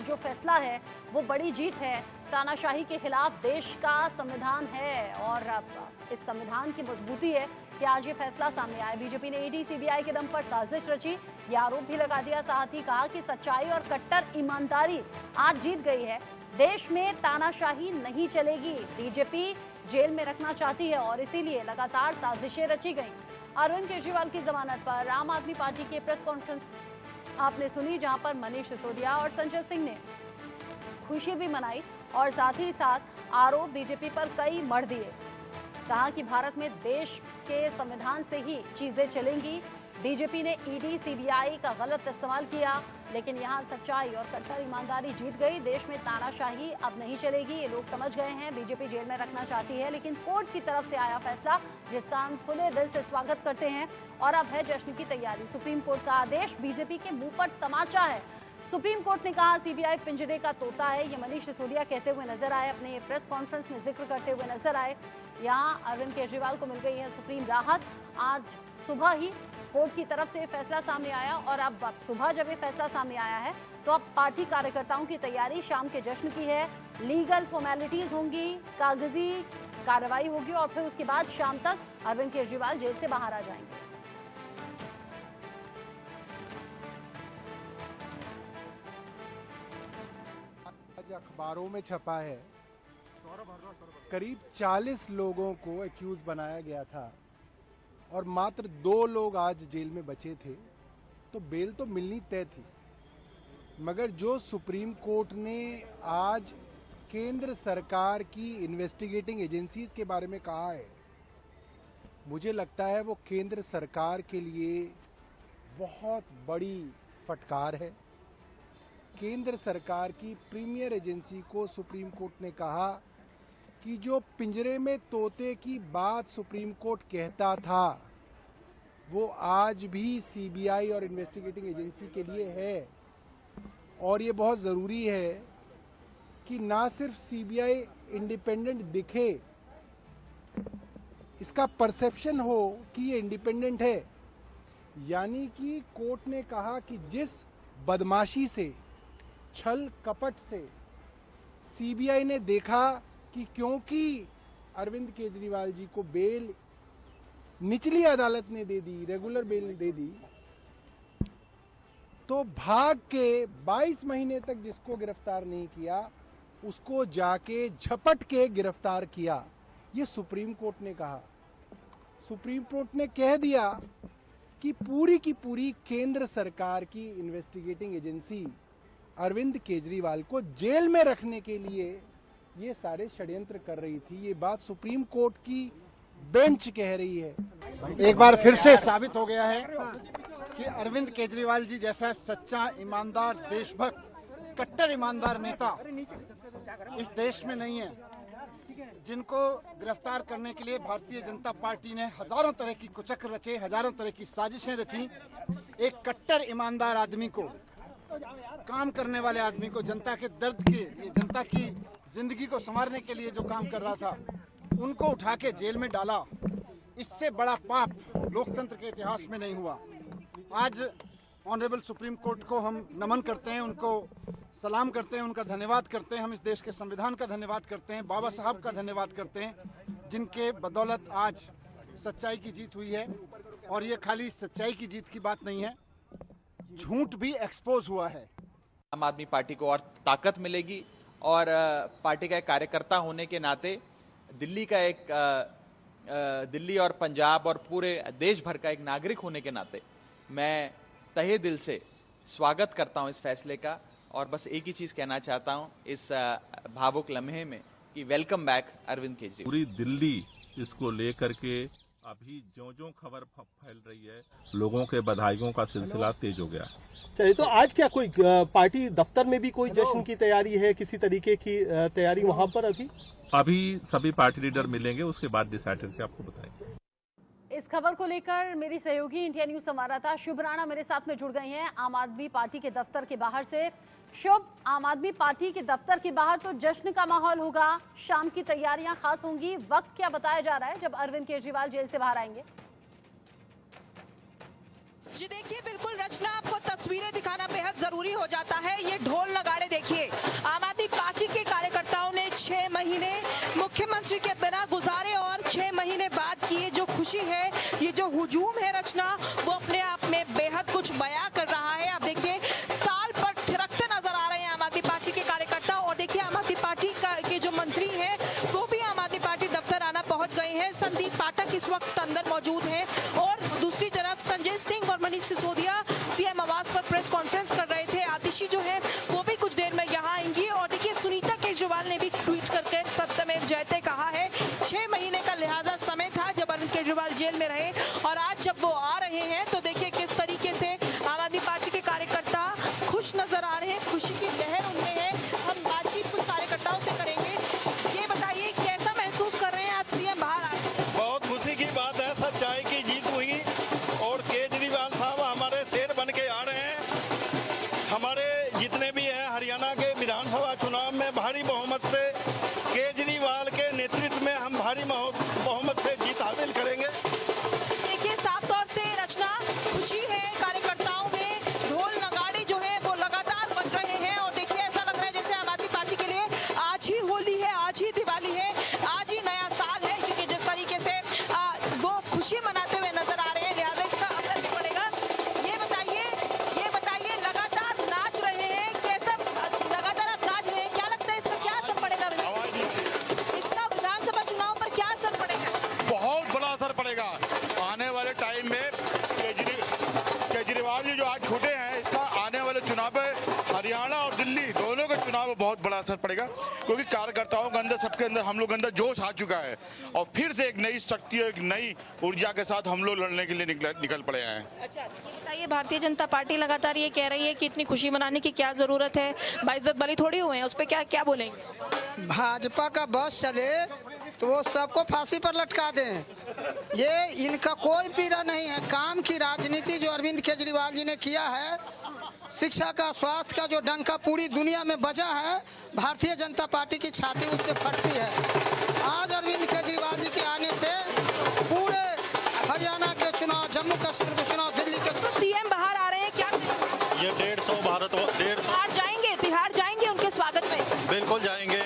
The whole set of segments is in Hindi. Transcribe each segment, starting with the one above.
जो फैसला है वो बड़ी जीत है। तानाशाही के खिलाफ देश का संविधान है और इस संविधान की मजबूती है कि आज ये फैसला सामने आया। बीजेपी ने ईडी सीबीआई के दम पर साजिश रची, ये आरोप भी लगा दिया। साथ ही कहा कि सच्चाई और कट्टर ईमानदारी आज जीत गई है। देश में तानाशाही नहीं चलेगी। बीजेपी जेल में रखना चाहती है और इसीलिए लगातार साजिशें रची गई। अरविंद केजरीवाल की जमानत पर आम आदमी पार्टी की प्रेस कॉन्फ्रेंस आपने सुनी, जहां पर मनीष सिसोदिया और संजय सिंह ने खुशी भी मनाई और साथ ही साथ आरोप बीजेपी पर कई मढ़ दिए। कहा कि भारत में देश के संविधान से ही चीजें चलेंगी। बीजेपी ने ईडी सीबीआई का गलत इस्तेमाल किया, लेकिन यहां सच्चाई और कट्टर ईमानदारी जीत गई। देश में तानाशाही अब नहीं चलेगी, ये लोग समझ गए हैं। बीजेपी जेल में रखना चाहती है, लेकिन कोर्ट की तरफ से आया फैसला जिसका हम खुले दिल से स्वागत करते हैं। और अब है जश्न की तैयारी। सुप्रीम कोर्ट का आदेश बीजेपी के मुंह पर तमाचा है। सुप्रीम कोर्ट ने कहा सीबीआई पिंजरे का तोता है। ये मनीष सिसोदिया कहते हुए नजर आए, अपने प्रेस कॉन्फ्रेंस में जिक्र करते हुए नजर आए। यहाँ अरविंद केजरीवाल को मिल गई है सुप्रीम राहत। आज सुबह ही कोर्ट की तरफ से फैसला सामने आया और अब सुबह जब ये फैसला सामने आया है तो अब पार्टी कार्यकर्ताओं की तैयारी शाम के जश्न की है। लीगल फॉर्मेलिटीज होंगी, कागजी कार्रवाई होगी और फिर उसके बाद शाम तक अरविंद केजरीवाल जेल से बाहर आ जाएंगे। आज अखबारों में छपा है, करीब 40 लोगों को एक्यूज बनाया गया था और मात्र 2 लोग आज जेल में बचे थे, तो बेल तो मिलनी तय थी। मगर जो सुप्रीम कोर्ट ने आज केंद्र सरकार की इन्वेस्टिगेटिंग एजेंसीज के बारे में कहा है, मुझे लगता है वो केंद्र सरकार के लिए बहुत बड़ी फटकार है। केंद्र सरकार की प्रीमियर एजेंसी को सुप्रीम कोर्ट ने कहा कि जो पिंजरे में तोते की बात सुप्रीम कोर्ट कहता था वो आज भी सीबीआई और इन्वेस्टिगेटिंग एजेंसी के लिए है। और ये बहुत ज़रूरी है कि ना सिर्फ सीबीआई इंडिपेंडेंट दिखे, इसका परसेप्शन हो कि ये इंडिपेंडेंट है। यानी कि कोर्ट ने कहा कि जिस बदमाशी से, छल कपट से सीबीआई ने देखा कि क्योंकि अरविंद केजरीवाल जी को बेल निचली अदालत ने दे दी, रेगुलर बेल दे दी, तो भाग के 22 महीने तक जिसको गिरफ्तार नहीं किया उसको जाके झपट के गिरफ्तार किया। ये सुप्रीम कोर्ट ने कहा। सुप्रीम कोर्ट ने कह दिया कि पूरी की पूरी केंद्र सरकार की इन्वेस्टिगेटिंग एजेंसी अरविंद केजरीवाल को जेल में रखने के लिए ये सारे षड्यंत्र कर रही थी। ये बात सुप्रीम कोर्ट की बेंच कह रही है। एक बार फिर से साबित हो गया है कि अरविंद केजरीवाल जी जैसा सच्चा, ईमानदार, देशभक्त, कट्टर ईमानदार नेता इस देश में नहीं है। जिनको गिरफ्तार करने के लिए भारतीय जनता पार्टी ने हजारों तरह की कुचक्र रचे, हजारों तरह की साजिशें रची। एक कट्टर ईमानदार आदमी को, काम करने वाले आदमी को, जनता के दर्द के, जनता की जिंदगी को संवारने के लिए जो काम कर रहा था, उनको उठा के जेल में डाला। इससे बड़ा पाप लोकतंत्र के इतिहास में नहीं हुआ। आज ऑनरेबल सुप्रीम कोर्ट को हम नमन करते हैं, उनको सलाम करते हैं, उनका धन्यवाद करते हैं। हम इस देश के संविधान का धन्यवाद करते हैं, बाबा साहब का धन्यवाद करते हैं, जिनके बदौलत आज सच्चाई की जीत हुई है। और ये खाली सच्चाई की जीत की बात नहीं है, झूठ भी एक्सपोज हुआ है। आम आदमी पार्टी को और ताकत मिलेगी और पार्टी का एक कार्यकर्ता होने के नाते दिल्ली का एक दिल्ली और पंजाब और पूरे देश भर का एक नागरिक होने के नाते मैं तहे दिल से स्वागत करता हूं इस फैसले का। और बस एक ही चीज कहना चाहता हूं इस भावुक लम्हे में कि वेलकम बैक अरविंद केजरीवाल। पूरी दिल्ली इसको लेकर के अभी जो खबर फैल रही है, लोगों के बधाइयों का सिलसिला तेज हो गया। चलिए, तो आज क्या कोई पार्टी दफ्तर में भी कोई जश्न की तैयारी है, किसी तरीके की तैयारी वहां पर? अभी सभी पार्टी लीडर मिलेंगे, उसके बाद डिसाइड करके आपको बताएंगे। इस खबर को लेकर मेरी सहयोगी इंडिया न्यूज संवाददाता शुभ राणा मेरे साथ में जुड़ गई हैं आम आदमी पार्टी के दफ्तर के बाहर से। शुभ, आम आदमी पार्टी के दफ्तर के बाहर तो जश्न का माहौल होगा, शाम की तैयारियां खास होंगी। वक्त क्या बताया जा रहा है जब अरविंद केजरीवाल जेल से बाहर आएंगे? जी देखिए, बिल्कुल रचना, आपको तस्वीरें दिखाना बेहद जरूरी हो जाता है। ये ढोल नगाड़े देखिए, मुख्यमंत्री के बिना गुजारे और 6 महीने बाद की ये जो खुशी है, ये जो हुजूम है रचना, वो अपने आप में बेहद कुछ बयां कर रहा है। आप देखिए ताल पर थिरकते नजर आ रहे हैं आम आदमी पार्टी के कार्यकर्ता। और देखिए आम आदमी पार्टी के जो मंत्री हैं वो भी आम आदमी पार्टी दफ्तर आना पहुंच गए हैं। संदीप पाठक इस वक्त अंदर मौजूद हैं और दूसरी तरफ संजय सिंह और मनीष सिसोदिया सीएम आवास पर प्रेस कॉन्फ्रेंस कर रहे थे। आतिशी जो है वो भी कुछ देर में यहाँ आएंगी। और देखिए सुनीता केजरीवाल ने भी ट्वीट करके सत्यमेव जयते कहा है। 6 महीने का लिहाजा समय था जब अरविंद केजरीवाल जेल में रहे और आज जब वो आ रहे हैं तो देखिए किस तरीके से आम आदमी पार्टी के कार्यकर्ता खुश नजर आ रहे हैं, खुशी की लहर उनमें है। हम बातचीत कुछ कार्यकर्ताओं से करेंगे। ये बताइए कैसा महसूस कर रहे हैं आज सीएम बाहर आए? बहुत खुशी की बात है, सच्चाई की जीत हुई और केजरीवाल साहब हमारे शेर बन के आ रहे हैं। हमारे जितने भी हैं हरियाणा के विधानसभा चुनाव में भारी बहुमत से केजरीवाल के नेतृत्व में हम भारी बहुमत से जीत हासिल करेंगे। देखिए साफ तौर से रचना खुशी है कार्यकर्ताओं में, ढोल नगाड़े जो है वो लगातार बज रहे हैं। और देखिए ऐसा लग रहा है जैसे आम आदमी पार्टी के लिए आज ही होली है, आज ही दिवाली है, आज ही नया साल है, क्योंकि जिस तरीके से वो खुशी मनाते हुए नजर आ रहे हैं, लिहाजा इसका असर भी पड़ेगा। ये बताइए लगातार नाच रहे हैं, कैसा लगातार आप नाच रहे हैं, क्या लगता है इसका क्या असर पड़ेगा? इसका विधानसभा चुनाव पर क्या असर पड़ेगा? बहुत बड़ा असर पड़ेगा। आने वाले टाइम में केजरीवाल जी जो आज छूटे हैं, इसका आने वाले चुनाव में हरियाणा और दिल्ली दोनों के चुनाव में बहुत बड़ा असर पड़ेगा, क्योंकि कार्यकर्ताओं के अंदर, सबके अंदर, हम लोग के अंदर जोश आ चुका है और फिर से एक नई शक्ति और एक नई ऊर्जा के साथ हम लोग लड़ने के लिए निकल पड़े हैं। अच्छा ये बताइए, भारतीय जनता पार्टी लगातार ये कह रही है कि इतनी खुशी मनाने की क्या जरूरत है, बाइज्जत बली थोड़ी हुए हैं, उस पर क्या बोलेंगे? भाजपा का बस चले तो वो सबको फांसी पर लटका दें। ये इनका कोई पीड़ा नहीं है। काम की राजनीति जो अरविंद केजरीवाल जी ने किया है, शिक्षा का, स्वास्थ्य का जो डंका पूरी दुनिया में बजा है, भारतीय जनता पार्टी की छाती उससे फटती है। आज अरविंद केजरीवाल जी के आने से पूरे हरियाणा के चुनाव, जम्मू कश्मीर के चुनाव, दिल्ली के चुनाव, सीएम बाहर आ रहे हैं, क्या ये 150 भारत 150 जाएंगे, तिहाड़ जाएंगे उनके स्वागत में? बिल्कुल जाएंगे,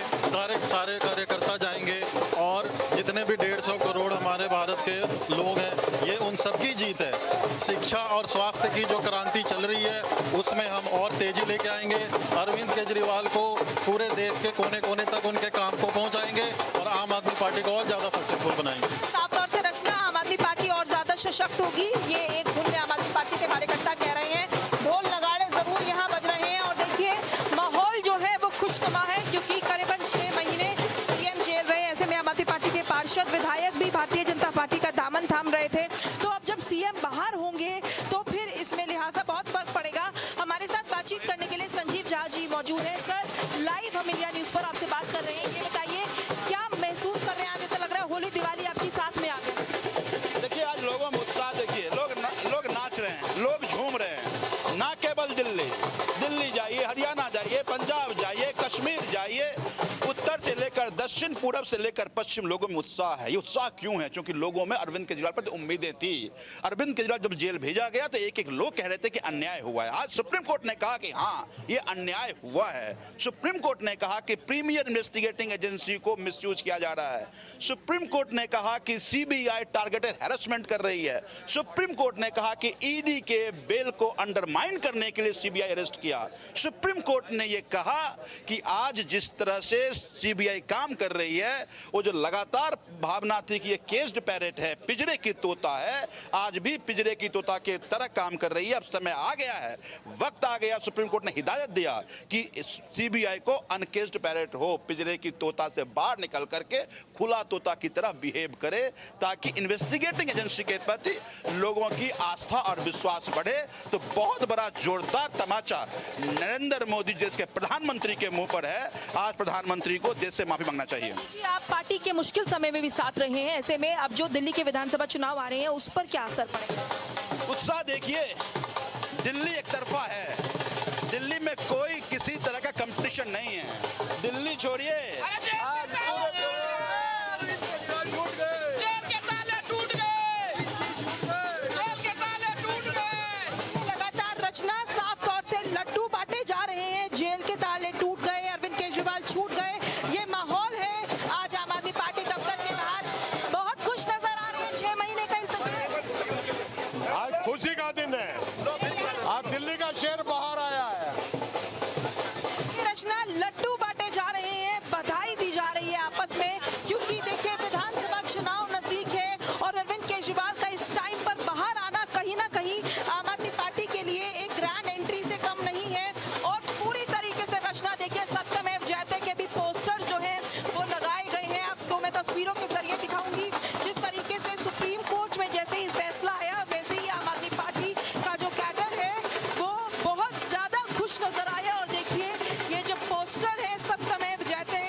सारे कार्यकर्ता जाएंगे और जितने भी 150 करोड़ हमारे भारत के लोग हैं, ये उन सबकी जीत है। शिक्षा और स्वास्थ्य की जो क्रांति चल रही है उसमें हम और तेजी लेके आएंगे। अरविंद केजरीवाल को पूरे देश के कोने कोने तक उनके काम को पहुंचाएंगे और आम आदमी पार्टी को और ज्यादा सक्सेसफुल बनाएंगे। साफ तौर से रचना आम आदमी पार्टी और ज्यादा सशक्त होगी, ये एक धुन में आम आदमी पार्टी के कार्यकर्ता कह रहे हैं। ढोल नगाड़े जरूर यहाँ बज रहे हैं और देखिए माहौल जो है वो खुशनुमा है, क्योंकि करीबन 6 महीने सीएम जेल रहे। ऐसे में आम आदमी पार्टी के पार्षद, विधायक भी भारतीय जनता पार्टी का दामन थाम रहे थे। तो अब जब सीएम बाहर होंगे तो फिर इसमें लिहाजा बहुत फर्क पड़ेगा। हमारे साथ बातचीत करने के लिए संजीव झा जी मौजूद हैं। सर, लाइव हम इंडिया न्यूज पर आपसे बात कर रहे हैं। ये बताइए क्या महसूस कर रहे हैं आज? ऐसा लग रहा है होली दिवाली आपकी साथ में आ गई। देखिए आज लोगों में उत्साह देखिए, लोग नाच रहे हैं, लोग झूम रहे हैं। ना केवल दिल्ली जाइए, हरियाणा जाइए, पंजाब जाइए, कश्मीर जाइए, उत्तर से लेकर दक्षिण, पूरब से लेकर पश्चिम, लोगों में उत्साह है। ये उत्साह क्यों है? क्योंकि लोगों में अरविंद केजरीवाल पर उम्मीदें थी। अरविंद केजरीवाल जब जेल भेजा गया तो एक लोग कह रहे थे कि अन्याय हुआ है। आज सुप्रीम कोर्ट ने कहा कि हाँ ये अन्याय हुआ है। सुप्रीम कोर्ट ने कहा कि प्रीमियर इन्वेस्टिगेटिंग एजेंसी को मिसयूज किया जा रहा है। सुप्रीम कोर्ट ने कहा कि सीबीआई टारगेटेड हैरेसमेंट कर रही है। सुप्रीम कोर्ट ने कहा कि ईडी के बेल को अंडरमाइन करने के लिए सीबीआई अरेस्ट किया। सुप्रीम कोर्ट ने यह कहा कि आज जिस तरह से सीबीआई काम कर रही है, वो जो लगातार भावना थी कि ये केस्ड पैरेट है, पिंजरे की तोता है, आज भी पिंजरे की तोता के तरह काम कर रही है। अब समय आ गया है, वक्त आ गया, सुप्रीम कोर्ट ने हिदायत दिया कि सीबीआई को अनकेस्ड पैरेट हो, पिंजरे की तोता से बाहर निकल करके खुला तोता की तरह बिहेव करे, ताकि इन्वेस्टिगेटिंग एजेंसी के प्रति लोगों की आस्था और विश्वास बढ़े। तो बहुत बड़ा जोरदार तमाचा नरेंद्र मोदी देश के प्रधानमंत्री के मुंह पर है। आज प्रधानमंत्री को देश से माफी मांगना चाहिए। आप पार्टी के मुश्किल समय में भी साथ रहे हैं, ऐसे में अब जो दिल्ली के विधानसभा चुनाव आ रहे हैं उस पर क्या असर पड़ेगा? उत्साह देखिए, दिल्ली एक तरफा है, दिल्ली में कोई किसी तरह का कंपटीशन नहीं है। दिल्ली छोड़िए, आज लगातार रचना साफ तौर से लड्डू बांटे जा रहे हैं, जेल के ताले टूट गए, अरविंद केजरीवाल छूट गए, ये माहौल है आज आम आदमी पार्टी का रचना लड्डू बांटे जा रहे हैं, बधाई दी जा रही है आपस में, क्योंकि देखिए विधानसभा चुनाव नजदीक है और अरविंद केजरीवाल का इस टाइम पर बाहर आना कहीं ना कहीं आम आदमी पार्टी के लिए एक ग्रैंड एंट्री से कम नहीं है। और पूरी तरीके से रचना देखिए, सत्यमेव जयते के भी पोस्टर्स जो हैं वो लगाए गए हैं। आपको मैं तस्वीरों के जरिए दिखाऊंगी जिस तरीके से सुप्रीम कोर्ट में जैसे ही फैसला आया वैसे ही आम आदमी पार्टी का जो कैडर है वो बहुत ज्यादा खुश नजर आया। और देखिए ये जो पोस्टर है सत्यमेव जयते,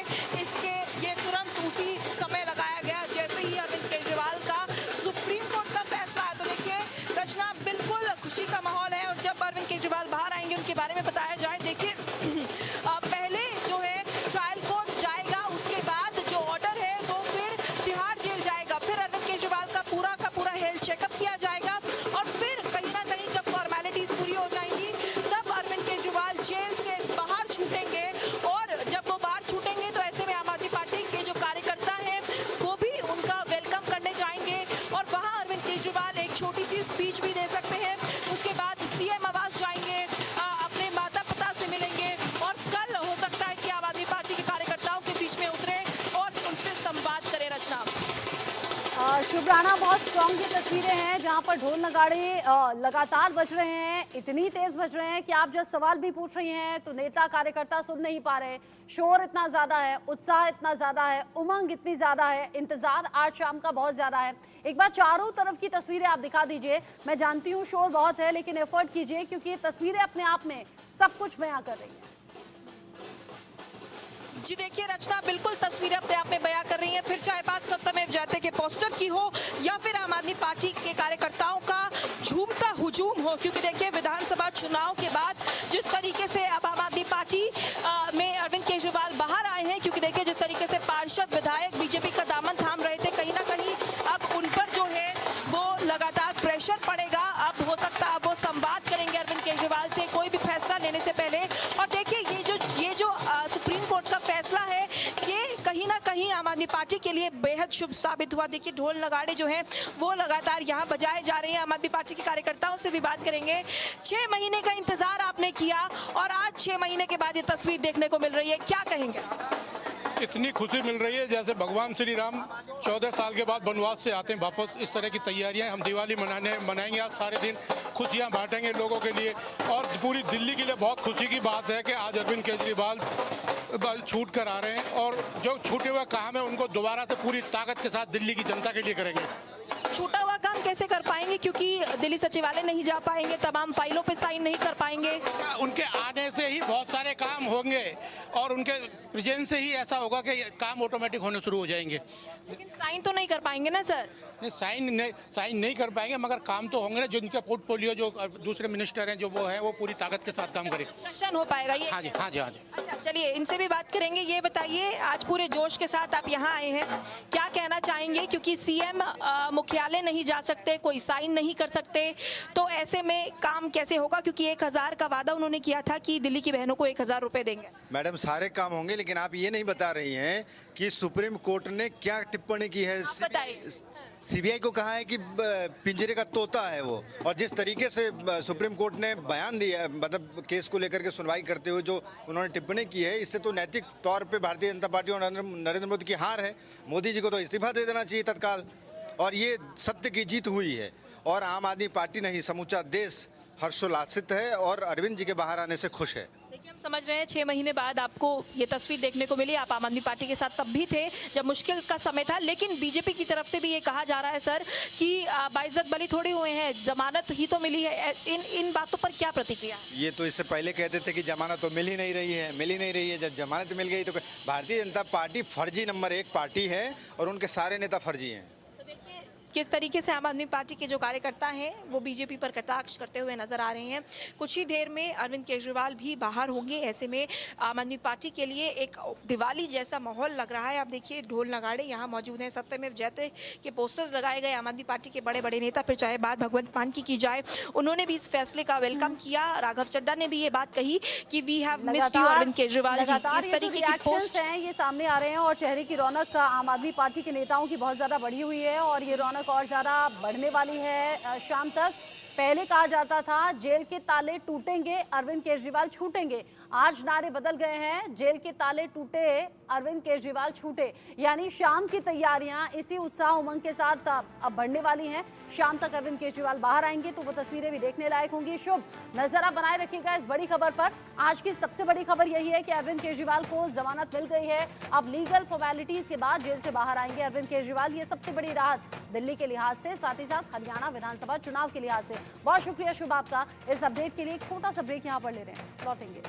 इसके ये तुरंत उसी समय लगाया गया जैसे ही अरविंद केजरीवाल का सुप्रीम कोर्ट का फैसला है। तो देखिए रचना बिल्कुल खुशी का माहौल है। और जब अरविंद केजरीवाल बाहर आएंगे उनके बारे में बताया जाए, देखिए पहले जो है ट्रायल कोर्ट जाएगा, उसके बाद जो ऑर्डर है वो फिर तिहाड़ जेल जाएगा, फिर अरविंद केजरीवाल का पूरा हेल्थ चेकअप किया जाएगा और फिर कहीं ना कहीं जब फॉर्मेलिटीज पूरी हो जाएंगी तब अरविंद केजरीवाल जेल से बाहर छूटेंगे। और जब वो बाहर छूटेंगे तो ऐसे में आम आदमी पार्टी के जो कार्यकर्ता हैं वो भी उनका वेलकम करने जाएंगे और वहाँ अरविंद केजरीवाल एक छोटी सी स्पीच भी दे सकते हैं। उसके बाद सीएम आवास जाएंगे, अपने माता पिता से मिलेंगे और कल हो सकता है कि आम आदमी पार्टी के कार्यकर्ताओं के बीच में उतरे और उनसे संवाद करें। रचना शुभ राणा, बहुत स्ट्रॉन्ग ये तस्वीरें हैं जहां पर ढोल नगाड़े लगातार बज रहे हैं, इतनी तेज बज रहे हैं कि आप जब सवाल भी पूछ रही हैं तो नेता कार्यकर्ता सुन नहीं पा रहे। शोर इतना ज्यादा है, उत्साह इतना ज्यादा है, उमंग इतनी ज्यादा है, इंतजार आज शाम का बहुत ज्यादा है। एक बार चारों तरफ की तस्वीरें आप दिखा दीजिए। मैं जानती हूँ शोर बहुत है लेकिन एफर्ट कीजिए क्योंकि ये तस्वीरें अपने आप में सब कुछ बयां कर रही है। जी देखिए रचना, बिल्कुल तस्वीरें अपने आप में बयां कर रही हैं। फिर चाहे बात सत्यमेव जयते के पोस्टर की हो या फिर आम आदमी पार्टी के कार्यकर्ताओं का झूमता हुजूम हो, क्योंकि देखिए विधानसभा चुनाव के बाद जिस तरीके से अब आम आदमी पार्टी में अरविंद केजरीवाल बाहर आए हैं, क्योंकि देखिए जिस तरीके से पार्षद विधायक बीजेपी का दामन थाम रहे थे, कहीं ना कहीं अब उन पर जो है वो लगातार प्रेशर पड़ेगा। अब हो सकता है अब वो संवाद करेंगे अरविंद केजरीवाल से कोई भी फैसला लेने से पहले। और देखिए ये जो सुप्रीम कोर्ट का फैसला है ये कहीं ना कहीं आम आदमी पार्टी के लिए बेहद शुभ साबित हुआ। देखिए ढोल नगाड़े जो हैं वो लगातार यहाँ बजाए जा रहे हैं। आम आदमी पार्टी के कार्यकर्ताओं से भी बात करेंगे। 6 महीने का इंतजार आपने किया और आज 6 महीने के बाद ये तस्वीर देखने को मिल रही है, क्या कहेंगे? इतनी खुशी मिल रही है जैसे भगवान श्री राम 14 साल के बाद वनवास से आते हैं वापस, इस तरह की तैयारियां हम दिवाली मनाएंगे। आज सारे दिन खुशियां बांटेंगे लोगों के लिए और पूरी दिल्ली के लिए बहुत खुशी की बात है कि आज अरविंद केजरीवाल छूट कर आ रहे हैं और जो छूटे हुए काम है उनको दोबारा से पूरी ताकत के साथ दिल्ली की जनता के लिए करेंगे। छूटा हुआ काम कैसे कर पाएंगे, क्योंकि दिल्ली सचिवालय नहीं जा पाएंगे, तमाम फाइलों पे साइन नहीं कर पाएंगे। उनके आने से ही बहुत सारे काम होंगे और उनके प्रेजेंस से ही ऐसा होगा कि काम ऑटोमेटिक होने शुरू हो जाएंगे। लेकिन साइन तो नहीं कर पाएंगे ना सर? नहीं, साइन नहीं कर पाएंगे मगर काम तो होंगे ना। जो उनके पोर्टफोलियो जो दूसरे मिनिस्टर हैं जो वो है वो पूरी ताकत के साथ काम करेंगे। डिस्कशन हो पाएगा ये? हाँ जी, हाँ जी, हाँ जी। अच्छा चलिए इनसे भी बात करेंगे। ये बताइए आज पूरे जोश के साथ आप यहाँ आए हैं, क्या कहना चाहेंगे? क्योंकि सीएम मुख्यालय नहीं जा सकते, कोई साइन नहीं कर सकते, तो ऐसे में काम कैसे होगा? क्योंकि 1000 का वादा उन्होंने किया था कि दिल्ली की बहनों को 1000 रुपए देंगे। मैडम सारे काम होंगे लेकिन आप ये नहीं बता रही हैं कि सुप्रीम कोर्ट ने क्या टिप्पणी की है। सीबीआई को कहा है कि पिंजरे का तोता है वो, और जिस तरीके से सुप्रीम कोर्ट ने बयान दिया, मतलब केस को लेकर के सुनवाई करते हुए जो उन्होंने टिप्पणी की है, इससे तो नैतिक तौर पे भारतीय जनता पार्टी और नरेंद्र मोदी की हार है। मोदी जी को तो इस्तीफा दे देना चाहिए तत्काल। और ये सत्य की जीत हुई है और आम आदमी पार्टी नहीं समूचा देश हर्षोल्लासित है और अरविंद जी के बाहर आने से खुश है। देखिए हम समझ रहे हैं 6 महीने बाद आपको ये तस्वीर देखने को मिली। आप आम आदमी पार्टी के साथ तब भी थे जब मुश्किल का समय था, लेकिन बीजेपी की तरफ से भी ये कहा जा रहा है सर कि बाइज्जत बरी थोड़ी हुए हैं, जमानत ही तो मिली है। इन बातों पर क्या प्रतिक्रिया? ये तो इससे पहले कहते थे कि जमानत तो मिल ही नहीं रही है। जब जमानत मिल गई तो भारतीय जनता पार्टी फर्जी नंबर 1 पार्टी है और उनके सारे नेता फर्जी हैं। किस तरीके से आम आदमी पार्टी के जो कार्यकर्ता हैं वो बीजेपी पर कटाक्ष करते हुए नजर आ रहे हैं। कुछ ही देर में अरविंद केजरीवाल भी बाहर होंगे, ऐसे में आम आदमी पार्टी के लिए एक दिवाली जैसा माहौल लग रहा है। आप देखिए ढोल नगाड़े यहाँ मौजूद हैं, सत्यमेव जयते के पोस्टर्स लगाए गए। आम आदमी पार्टी के बड़े बड़े नेता, फिर चाहे बात भगवंत मान की जाए, उन्होंने भी इस फैसले का वेलकम किया। राघव चड्ढा ने भी ये बात कही कि we have missed you Arvind Kejriwal ji. इस तरीके की पोस्ट हैं ये सामने आ रहे हैं और चेहरे की रौनक आम आदमी पार्टी के नेताओं की बहुत ज्यादा बढ़ी हुई है और ये रौनक और ज्यादा बढ़ने वाली है शाम तक। पहले कहा जाता था जेल के ताले टूटेंगे, अरविंद केजरीवाल छूटेंगे। आज नारे बदल गए हैं, जेल के ताले टूटे, अरविंद केजरीवाल छूटे। यानी शाम की तैयारियां इसी उत्साह उमंग के साथ अब बढ़ने वाली हैं। शाम तक अरविंद केजरीवाल बाहर आएंगे तो वो तस्वीरें भी देखने लायक होंगी। शुभ, नजर आप बनाए रखिएगा इस बड़ी खबर पर। आज की सबसे बड़ी खबर यही है कि अरविंद केजरीवाल को जमानत मिल गई है। अब लीगल फॉर्मेलिटीज के बाद जेल से बाहर आएंगे अरविंद केजरीवाल। ये सबसे बड़ी राहत दिल्ली के लिहाज से, साथ ही साथ हरियाणा विधानसभा चुनाव के लिहाज से। बहुत शुक्रिया शुभ आपका इस अपडेट के लिए। एक छोटा सा ब्रेक यहाँ पर ले रहे हैं, लौटेंगे।